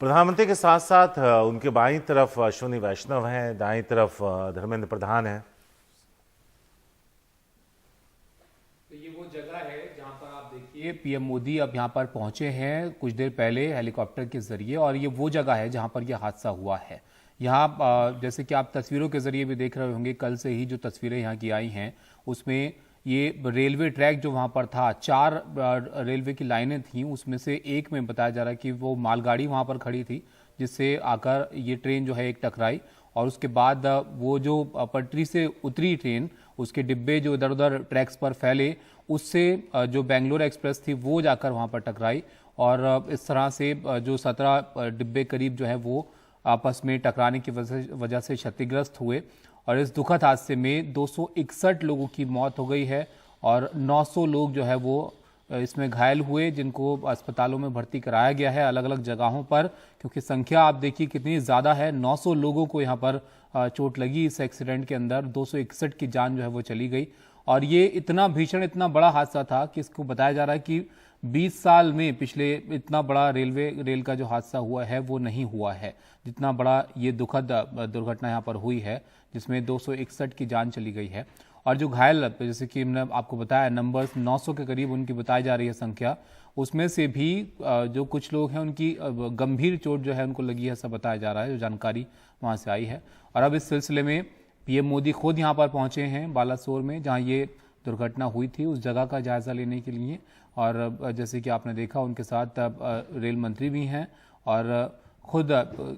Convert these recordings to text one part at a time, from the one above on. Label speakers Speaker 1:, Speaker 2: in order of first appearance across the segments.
Speaker 1: प्रधानमंत्री के साथ साथ उनके बाईं तरफ अश्विनी वैष्णव हैं, दाईं तरफ धर्मेंद्र प्रधान हैं।
Speaker 2: तो ये वो जगह है जहां पर आप देखिए पीएम मोदी अब यहां पर पहुंचे हैं कुछ देर पहले हेलीकॉप्टर के जरिए, और ये वो जगह है जहां पर यह हादसा हुआ है। यहाँ जैसे कि आप तस्वीरों के जरिए भी देख रहे होंगे, कल से ही जो तस्वीरें यहाँ की आई हैं उसमें ये रेलवे ट्रैक जो वहाँ पर था, 4 रेलवे की लाइनें थीं, उसमें से एक में बताया जा रहा है कि वो मालगाड़ी वहाँ पर खड़ी थी जिससे आकर ये ट्रेन जो है एक टकराई, और उसके बाद वो जो पटरी से उतरी ट्रेन, उसके डिब्बे जो इधर उधर ट्रैक्स पर फैले, उससे जो बेंगलोर एक्सप्रेस थी वो जाकर वहाँ पर टकराई, और इस तरह से जो 17 डिब्बे करीब जो है वो आपस में टकराने की वजह से क्षतिग्रस्त हुए। और इस दुखद हादसे में 261 लोगों की मौत हो गई है और 900 लोग जो है वो इसमें घायल हुए, जिनको अस्पतालों में भर्ती कराया गया है अलग अलग जगहों पर, क्योंकि संख्या आप देखिए कितनी ज़्यादा है। 900 लोगों को यहाँ पर चोट लगी इस एक्सीडेंट के अंदर, 261 की जान जो है वो चली गई। और ये इतना भीषण, इतना बड़ा हादसा था कि इसको बताया जा रहा है कि 20 साल में पिछले इतना बड़ा रेल का जो हादसा हुआ है वो नहीं हुआ है, जितना बड़ा ये दुखद दुर्घटना यहाँ पर हुई है, जिसमें 261 की जान चली गई है। और जो घायल, जैसे कि हमने आपको बताया नंबर्स 900 के करीब उनकी बताई जा रही है संख्या, उसमें से भी जो कुछ लोग हैं उनकी गंभीर चोट जो है उनको लगी है, ऐसा बताया जा रहा है, जो जानकारी वहाँ से आई है। और अब इस सिलसिले में पीएम मोदी खुद यहाँ पर पहुँचे हैं बालासोर में, जहाँ ये दुर्घटना हुई थी, उस जगह का जायजा लेने के लिए। और जैसे कि आपने देखा उनके साथ रेल मंत्री भी हैं, और खुद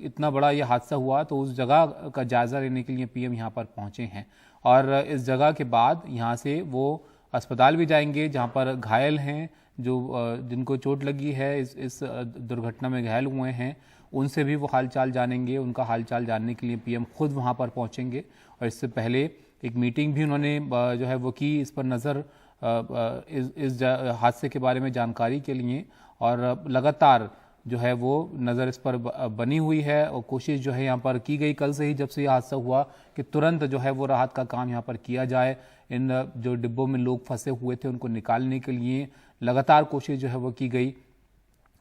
Speaker 2: इतना बड़ा ये हादसा हुआ तो उस जगह का जायजा लेने के लिए पीएम यहाँ पर पहुँचे हैं। और इस जगह के बाद यहाँ से वो अस्पताल भी जाएंगे जहाँ पर घायल हैं, जो जिनको चोट लगी है, इस दुर्घटना में घायल हुए हैं, उनसे भी वो हालचाल जानेंगे। उनका हालचाल जानने के लिए पीएम खुद वहाँ पर पहुँचेंगे। और इससे पहले एक मीटिंग भी उन्होंने जो है वो की, इस पर नज़र, इस हादसे के बारे में जानकारी के लिए, और लगातार जो है वो नज़र इस पर बनी हुई है। और कोशिश जो है यहाँ पर की गई कल से ही, जब से ये हादसा हुआ, कि तुरंत जो है वो राहत का काम यहाँ पर किया जाए। इन जो डिब्बों में लोग फंसे हुए थे उनको निकालने के लिए लगातार कोशिश जो है वो की गई।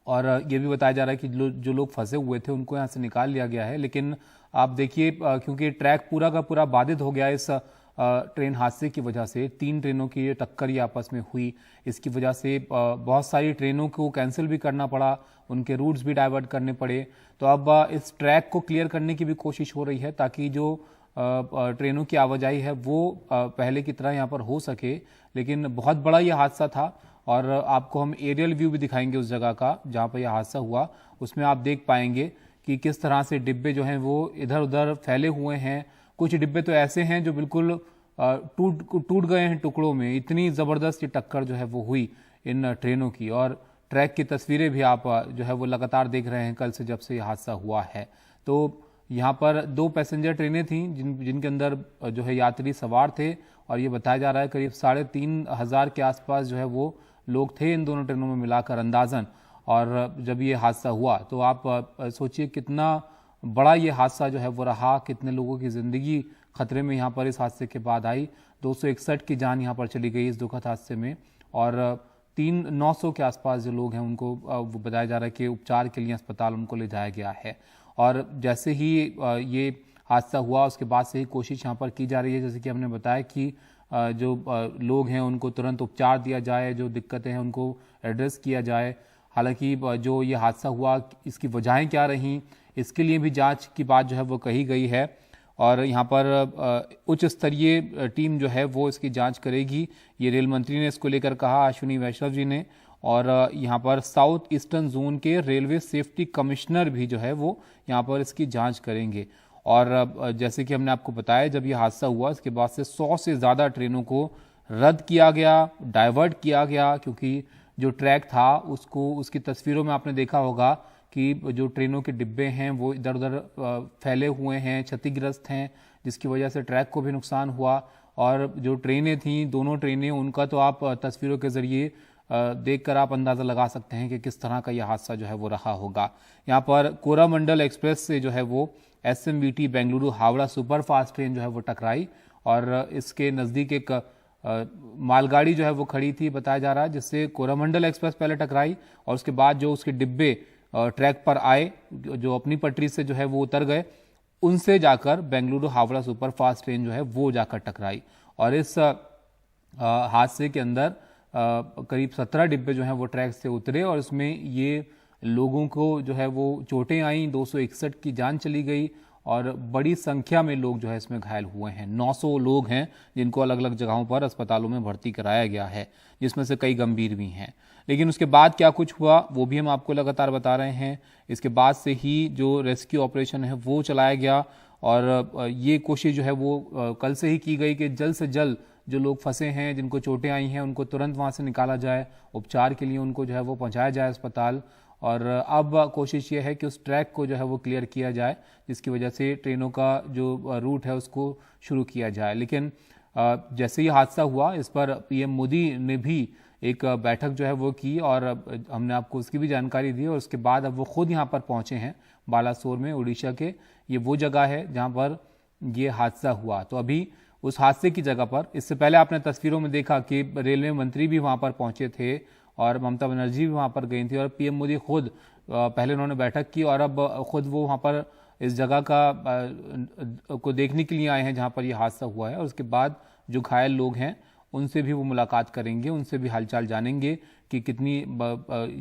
Speaker 2: और ये भी बताया जा रहा है कि जो लोग फंसे हुए थे उनको यहाँ से निकाल लिया गया है। लेकिन आप देखिए, क्योंकि ट्रैक पूरा का पूरा बाधित हो गया इस ट्रेन हादसे की वजह से, 3 ट्रेनों की टक्कर ये आपस में हुई, इसकी वजह से बहुत सारी ट्रेनों को कैंसिल भी करना पड़ा, उनके रूट्स भी डाइवर्ट करने पड़े। तो अब इस ट्रैक को क्लियर करने की भी कोशिश हो रही है, ताकि जो ट्रेनों की आवाजाही है वो पहले की तरह यहाँ पर हो सके। लेकिन बहुत बड़ा ये हादसा था, और आपको हम एरियल व्यू भी दिखाएंगे उस जगह का जहाँ पर यह हादसा हुआ। उसमें आप देख पाएंगे कि किस तरह से डिब्बे जो हैं वो इधर उधर फैले हुए हैं। कुछ डिब्बे तो ऐसे हैं जो बिल्कुल टूट गए हैं टुकड़ों में, इतनी ज़बरदस्त ये टक्कर जो है वो हुई इन ट्रेनों की। और ट्रैक की तस्वीरें भी आप जो है वो लगातार देख रहे हैं कल से, जब से ये हादसा हुआ है। तो यहाँ पर 2 पैसेंजर ट्रेनें थीं जिनके अंदर जो है यात्री सवार थे, और ये बताया जा रहा है करीब 3,500 के आसपास जो है वो लोग थे इन दोनों ट्रेनों में मिलाकर अंदाजन। और जब ये हादसा हुआ तो आप सोचिए कितना बड़ा ये हादसा जो है वो रहा, कितने लोगों की ज़िंदगी खतरे में यहाँ पर इस हादसे के बाद आई। 261 की जान यहाँ पर चली गई इस दुखद हादसे में, और 900 के आसपास जो लोग हैं उनको वो बताया जा रहा है कि उपचार के लिए अस्पताल उनको ले जाया गया है। और जैसे ही ये हादसा हुआ उसके बाद से ही कोशिश यहाँ पर की जा रही है, जैसे कि हमने बताया, कि जो लोग हैं उनको तुरंत उपचार दिया जाए, जो दिक्कतें हैं उनको एड्रेस किया जाए। हालांकि जो ये हादसा हुआ, इसकी वजहें क्या रहीं, इसके लिए भी जांच की बात जो है वो कही गई है। और यहाँ पर उच्च स्तरीय टीम जो है वो इसकी जांच करेगी, ये रेल मंत्री ने इसको लेकर कहा, अश्विनी वैष्णव जी ने। और यहाँ पर साउथ ईस्टर्न जोन के रेलवे सेफ्टी कमिश्नर भी जो है वो यहाँ पर इसकी जांच करेंगे। और जैसे कि हमने आपको बताया, जब ये हादसा हुआ इसके बाद से 100 से ज़्यादा ट्रेनों को रद्द किया गया, डाइवर्ट किया गया, क्योंकि जो ट्रैक था उसकी तस्वीरों में आपने देखा होगा कि जो ट्रेनों के डिब्बे हैं वो इधर उधर फैले हुए हैं, क्षतिग्रस्त हैं, जिसकी वजह से ट्रैक को भी नुकसान हुआ। और जो ट्रेनें थीं, दोनों ट्रेनें, उनका तो आप तस्वीरों के ज़रिए देखकर आप अंदाज़ा लगा सकते हैं कि किस तरह का यह हादसा जो है वो रहा होगा। यहाँ पर कोरामंडल एक्सप्रेस से जो है वो SMBT Bengaluru Howrah superfast train जो है वो टकराई, और इसके नज़दीक एक मालगाड़ी जो है वो खड़ी थी, बताया जा रहा है, जिससे कोरामंडल एक्सप्रेस पहले टकराई, और उसके बाद जो उसके डिब्बे ट्रैक पर आए, जो अपनी पटरी से जो है वो उतर गए, उनसे जाकर बेंगलुरु हावड़ा सुपरफास्ट ट्रेन जो है वो जाकर टकराई। और इस हादसे के अंदर करीब 17 डिब्बे जो हैं वो ट्रैक से उतरे और इसमें ये लोगों को जो है वो चोटें आई, 261 की जान चली गई और बड़ी संख्या में लोग जो है इसमें घायल हुए हैं। 900 लोग हैं जिनको अलग अलग जगहों पर अस्पतालों में भर्ती कराया गया है, जिसमें से कई गंभीर भी हैं। लेकिन उसके बाद क्या कुछ हुआ वो भी हम आपको लगातार बता रहे हैं। इसके बाद से ही जो रेस्क्यू ऑपरेशन है वो चलाया गया और ये कोशिश जो है वो कल से ही की गई कि जल्द से जल्द जो लोग फंसे हैं, जिनको चोटें आई हैं, उनको तुरंत वहाँ से निकाला जाए, उपचार के लिए उनको जो है वो पहुँचाया जाए अस्पताल। और अब कोशिश ये है कि उस ट्रैक को जो है वो क्लियर किया जाए, जिसकी वजह से ट्रेनों का जो रूट है उसको शुरू किया जाए। लेकिन जैसे ही हादसा हुआ, इस पर पीएम मोदी ने भी एक बैठक जो है वो की और हमने आपको उसकी भी जानकारी दी और उसके बाद अब वो खुद यहाँ पर पहुँचे हैं बालासोर में, उड़ीसा के। ये वो जगह है जहाँ पर ये हादसा हुआ। तो अभी उस हादसे की जगह पर, इससे पहले आपने तस्वीरों में देखा कि रेलवे मंत्री भी वहाँ पर पहुँचे थे और ममता बनर्जी भी वहाँ पर गई थी और पीएम मोदी खुद पहले उन्होंने बैठक की और अब खुद वो वहाँ पर इस जगह को देखने के लिए आए हैं जहाँ पर यह हादसा हुआ है। और उसके बाद जो घायल लोग हैं उनसे भी वो मुलाकात करेंगे, उनसे भी हालचाल जानेंगे कि कितनी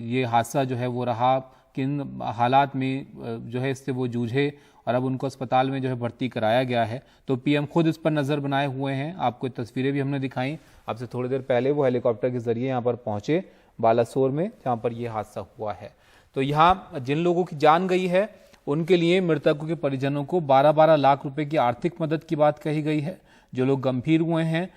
Speaker 2: ये हादसा जो है वो रहा, किन हालात में जो है इससे वो जूझे और अब उनको अस्पताल में जो है भर्ती कराया गया है। तो पीएम खुद इस पर नज़र बनाए हुए हैं। आपको तस्वीरें भी हमने दिखाई आपसे थोड़ी देर पहले, वो हेलीकॉप्टर के जरिए यहाँ पर पहुंचे बालासोर में जहाँ पर यह हादसा हुआ है। तो यहाँ जिन लोगों की जान गई है उनके लिए मृतकों के परिजनों को 12-12 लाख रुपए की आर्थिक मदद की बात कही गई है। जो लोग गंभीर हुए हैं,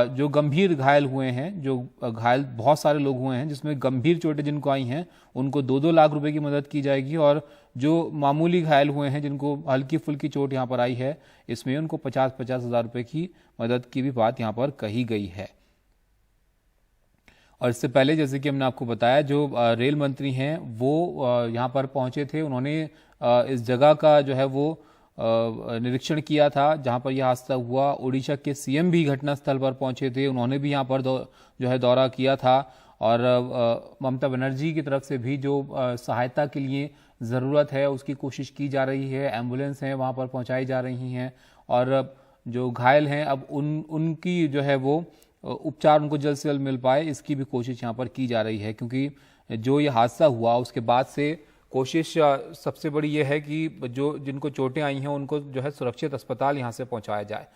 Speaker 2: जो गंभीर घायल हुए हैं, जो घायल बहुत सारे लोग हुए हैं जिसमें गंभीर चोटें जिनको आई हैं, उनको 2-2 लाख रुपए की मदद की जाएगी और जो मामूली घायल हुए हैं, जिनको हल्की फुल्की चोट यहाँ पर आई है, इसमें उनको 50-50 हज़ार रुपए की मदद की भी बात यहाँ पर कही गई है। और इससे पहले जैसे कि हमने आपको बताया, जो रेल मंत्री हैं वो यहाँ पर पहुंचे थे, उन्होंने इस जगह का जो है वो निरीक्षण किया था जहां पर यह हादसा हुआ। उड़ीसा के सीएम भी घटनास्थल पर पहुंचे थे, उन्होंने भी यहाँ पर जो है दौरा किया था और ममता बनर्जी की तरफ से भी जो सहायता के लिए ज़रूरत है उसकी कोशिश की जा रही है। एम्बुलेंस हैं वहाँ पर पहुँचाई जा रही हैं और जो घायल हैं अब उनकी जो है वो उपचार उनको जल्द से जल्द मिल पाए, इसकी भी कोशिश यहाँ पर की जा रही है। क्योंकि जो ये हादसा हुआ उसके बाद से कोशिश सबसे बड़ी ये है कि जो जिनको चोटें आई हैं उनको जो है सुरक्षित अस्पताल यहाँ से पहुँचाया जाए।